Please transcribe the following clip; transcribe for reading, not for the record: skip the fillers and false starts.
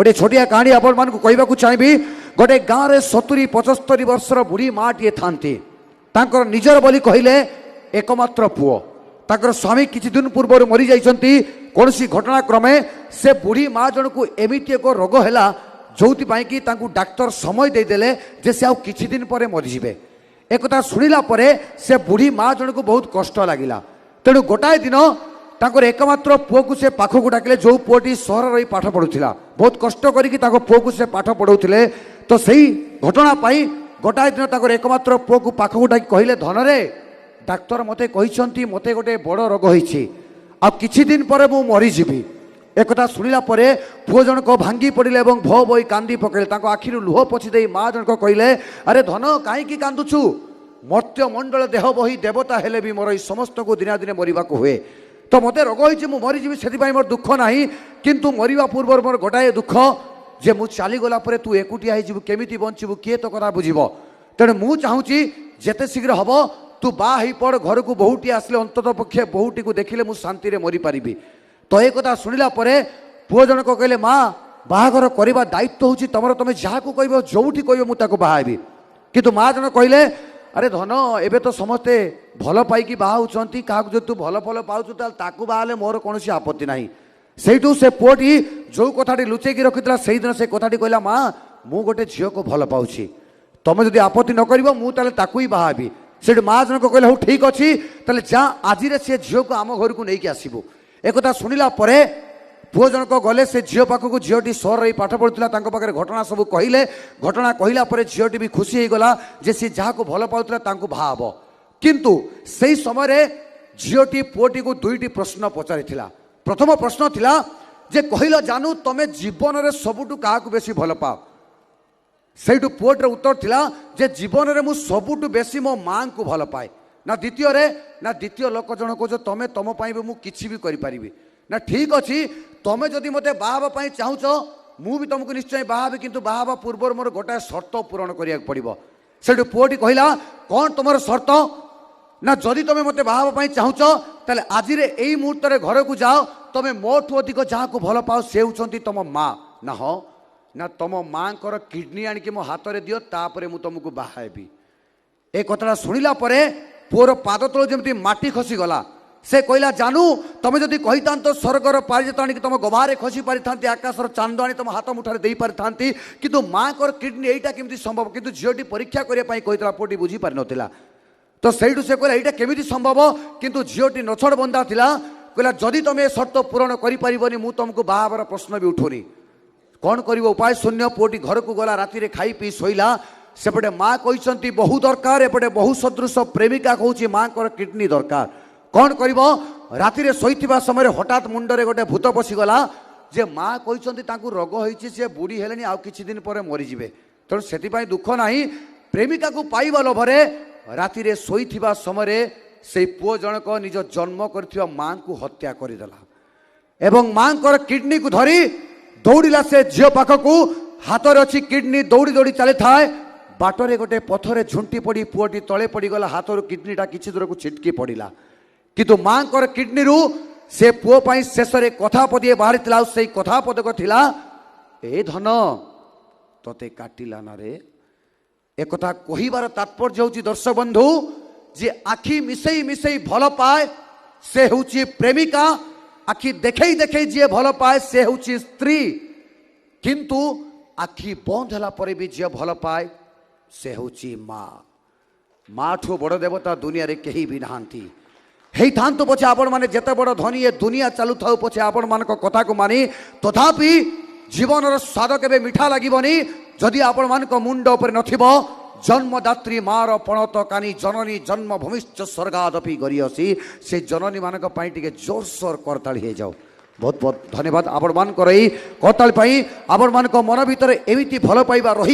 गोटे छोटिया कहानी आपण मानक कहवाक चाहिए। गोटे गाँव में 70-75 वर्षर बुढ़ी माँ टीए थांती तांकर निजर बोली कहले एकमात्र पुओ ताकर स्वामी किछि दिन पूर्व मरी जाइछंती। कौन सी घटनाक्रमे से बुढ़ी माँ जन को एमती एक रोग है जो कि डाक्तर समय देदेले जे से किछि दिन पर मरीजे। एक शुणिला से बुढ़ी माँ जन को बहुत कष्ट लगिला। तेणु गोटाए दिन तांकर एकमात्र पुओ को से पाखक डाकिले जो पुओटी सहर रही पाठ पढ़ुला बहुत कष्ट करिक पुओ को से पाठ पढ़ाऊे। तो सही घटना पाई गोटाए दिन तांकर एकमात्र पुओ को पाखक डाकी कहले धन रे डाक्तर मते कहिसंती मते गोटे बड़ रोग होईछि आ किछि दिन पर मु मरीजिबी। एक शुणिला पुओ जनक भांगी पड़े भो बोई कांदी पकड़े आखिर लुह पोछि दे माँ जनक कहले अरे धन कहीं कांदुछु मर्त्य मंडल देह बही देवता हेले भी मोर समस्त को दिना दिने मरवा हुए। तो मत रोग होईछि मु मरीजिबी से मोर दुख नाही किंतु मरिबा पूर्व मोर गोटाए दुख जे मु चलीगला तू एकुटिया होइजिबु केमिति बंचिबु किए तो कथा बुझिबो। तेणु मु चाहूँगी जेते शीघ्र हम तू बा ही पड़ घर को बहुटी आसले अंतत पक्षे बहुटी को देखिले मु शांति रे मरी पारिबी। तो एक कथा शुणिला पुओ जनक कहले माँ बाहागर करवा दायित्व होची तमर तमे जहाँ को कहबो जोठी कहबो मु ताको बाहाबी। किंतु माँ जन कहले अरे धन एबे तो समस्ते भल पाइकी बाहा होचंती काहाक जो तू भल फल पाउछु ताकू बाहाले मोर कोनोसी आपत्ति नाही। सेठू से पुओटी जो कथाटी लुचेकी रखितला सेही दिन से कथाटी कहला माँ मु गोटे झियो को भल पाउछि तमे जदि आपत्ति न करिवो मु ताले ताकू ही बाहाबी। से माँ जनक कहले हूँ ठीक अच्छी ताले जा आज से झील को आम घर को लेकिन आसबू। एक शुणिला पुओ जनक गले से झील पाखक झीटी सहर रही पाठ पढ़ुला पाखे घटना सब कहले। घटना कहला झीटी भी खुशी हो गला जे सी जहाँ को भल पाउला बाहा हम। किंतु से समय झीटी पुओटी को दुईटी प्रश्न पचारि। प्रथम प्रश्न थिला जे कहल जानू तमे जीवन में सबुठू क्या बेसी भल पाओ। सेठू पुओटर उत्तर थिला जे जीवन में मु सबुठू बेसी मो माँ को भल पाए ना द्वितीय लोक जन को तमे तुम भी मु किछि भी करि परिबी ना। ठीक अच्छी तमे जदि मते बाहाबा पई चाहुच मु भी तुमको निश्चय बाहाबी किंतु बाहाबा पूर्व मोर गोटाए शर्त पूरण करिया पड़िबो। सेठू पुओटी कहला कौन तुमर शर्त ना जदि तमे मते बाहाबा पई चाहुच ताले आज रे एई मुहूर्त रे घर को जाओ तमे मोठू अधिक जहाँ को भल पाओ से होचंती तुम माँ ना हो ना तुम माँ को किडनी आणिक मो हाथ में दियो तापर मु तुमको बाहाबी। ए कथा शुणिला पुओर पाद तल जमी माटी खसी गला। से कहला जानू तुम जदि कही तो स्वर्गर पारिजात आनिक तुम गभारे खसी पारि था आकाशर चांद आनी तुम हाथ मुठार दे पारि था किंतु माँ को किडनी यहीटा केमती संभव किंतु झीटी परीक्षा करने कहता पुओटी बुझी पारि नथिला। तो सहीठू से कहला यहाँ केमी संभव किंतु झीटी नछड़ बंधा थिला कहला जदि तुम ए शर्त पूरण करि मु तुमको बाहाबर प्रश्न भी उठुनी कौन कर उपाय शून्य। पुओटी घर को गला राति रे खाई पी शोला सेपटे माँ कहते बहु दरकार एपटे बहु सदृश प्रेमिका कहूँ माँ को किडनी दरकार कौन कर राति रे शोइथिबा समय हठात मुंडरे गोटे भूत पशिगला जे माँ कहते रोग होइछि से बुढ़ी हेलेनी आउ किछि दिन पर मरीजिबे। तेणु से दुख नाही प्रेमिका को पाइबा लोभरे राति रे शोइथिबा समय से पुओ जनक निज जन्म करथिबा माँ को हत्या करदेला एवं माँ को किडनी को धरी दौड़िला से झील पाखक हाथ में अच्छी किडनी दौड़ी दौड़ी चली थाए बाटरे गोटे पथरे झुंटी पड़ी पुओटी तले पड़गला हाथ किडनीटा किसी दूर को छिटकी पड़ा किंतु माँ को किडनी रू से पुओ पाई शेष में कथा पदिए बाहरी से कथा पदक थिला ए धन तते काटिला ना रे। एक कथा कहिबार तात्पर्य होची दर्शक बंधु जे आखि मिसई मिसई भल पाए से होची प्रेमिका आखि देखई देखई जी भल पाए से होची स्त्री किंतु आखि बंद होला परे भी जी भल पाए से होची माँ। माँ ठू बड़ देवता दुनिया रे केही भी नहांती हेई थांतु पछे आपण माने जेते बड़ धनी ए दुनिया चालू थाउ पछे आपण मान कथा को मानी तथापि जीवन स्वाद केबे मिठा लागिबनी जदि आपण मान मुंड उपर नथिबो जन्मदात्री मार पणत कानी जननी जन्म भूमिश्च स्वर्गादपि गरियसी से जननी मानक पाई टिके जोरसोर करताली हो जाओ। बहुत बहुत धन्यवाद आपण मान करई करताली पाई आपण मान मन भीतर एमिति भल पाइबा रही।